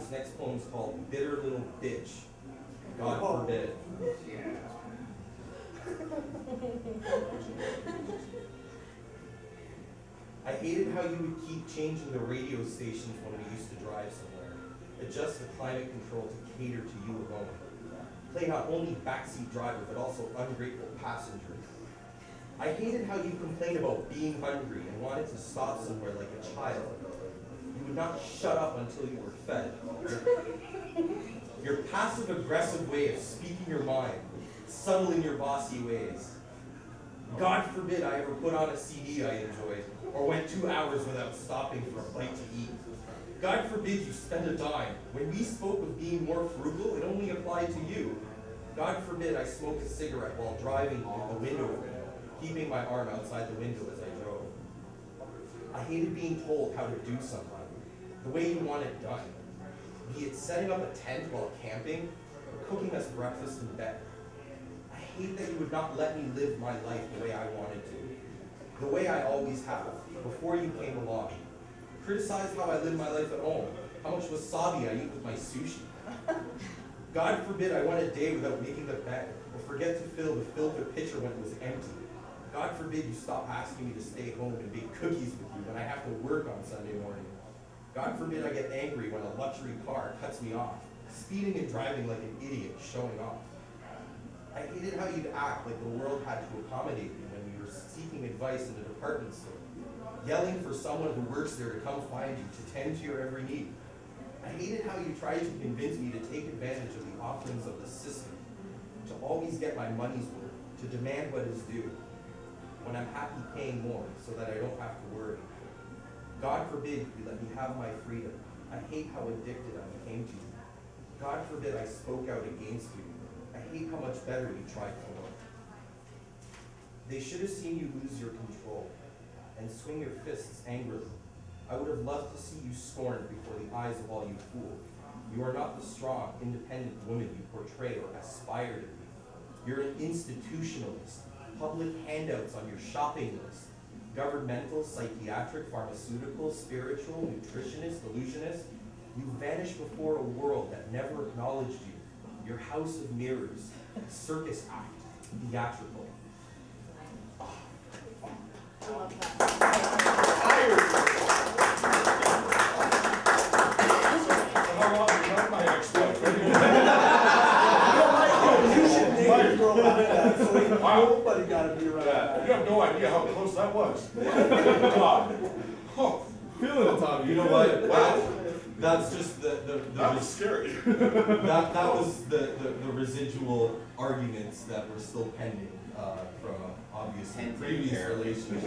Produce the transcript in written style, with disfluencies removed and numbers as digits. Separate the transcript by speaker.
Speaker 1: This next poem is called Bitter Little Bitch. God forbid. I hated how you would keep changing the radio stations when we used to drive somewhere. Adjust the climate control to cater to you alone. Play not only backseat driver, but also ungrateful passenger. I hated how you complained about being hungry and wanted to stop somewhere like a child. You would not shut up until you were fed. Your passive-aggressive way of speaking your mind, subtle in your bossy ways. God forbid I ever put on a CD I enjoyed, or went 2 hours without stopping for a bite to eat. God forbid you spend a dime. When we spoke of being more frugal, it only applied to you. God forbid I smoked a cigarette while driving the window, keeping my arm outside the window as I drove. I hated being told how to do something, the way you want it done. Be it setting up a tent while camping, or cooking us breakfast in bed. I hate that you would not let me live my life the way I wanted to, the way I always have, before you came along. Criticize how I live my life at home, how much wasabi I eat with my sushi. God forbid I went a day without making the bed, or forget to fill the filter pitcher when it was empty. God forbid you stop asking me to stay home and bake cookies with you when I have to work on Sunday morning. God forbid I get angry when a luxury car cuts me off, speeding and driving like an idiot, showing off. I hated how you'd act like the world had to accommodate you when you were seeking advice in the department store, yelling for someone who works there to come find you to tend to your every need. I hated how you tried to convince me to take advantage of the offerings of the system, to always get my money's worth, to demand what is due, when I'm happy paying more so that I don't have to worry. God forbid you let me have my freedom. I hate how addicted I became to you. God forbid I spoke out against you. I hate how much better you tried to look. They should have seen you lose your control and swing your fists angrily. I would have loved to see you scorned before the eyes of all you fools. You are not the strong, independent woman you portray or aspire to be. You're an institutionalist, public handouts on your shopping list, governmental, psychiatric, pharmaceutical, spiritual, nutritionist, illusionist. You vanished before a world that never acknowledged you. Your house of mirrors, circus act, theatrical.
Speaker 2: I love that.
Speaker 3: How long have you known my ex-wife?
Speaker 4: You should name your girl like that, so nobody got to be around that.
Speaker 3: You have no idea how close that was. God. Oh,
Speaker 5: Feeling it, Tommy.
Speaker 1: You know what? Wow. That's just
Speaker 3: that was scary.
Speaker 1: that was the residual arguments that were still pending from obviously previous relationships.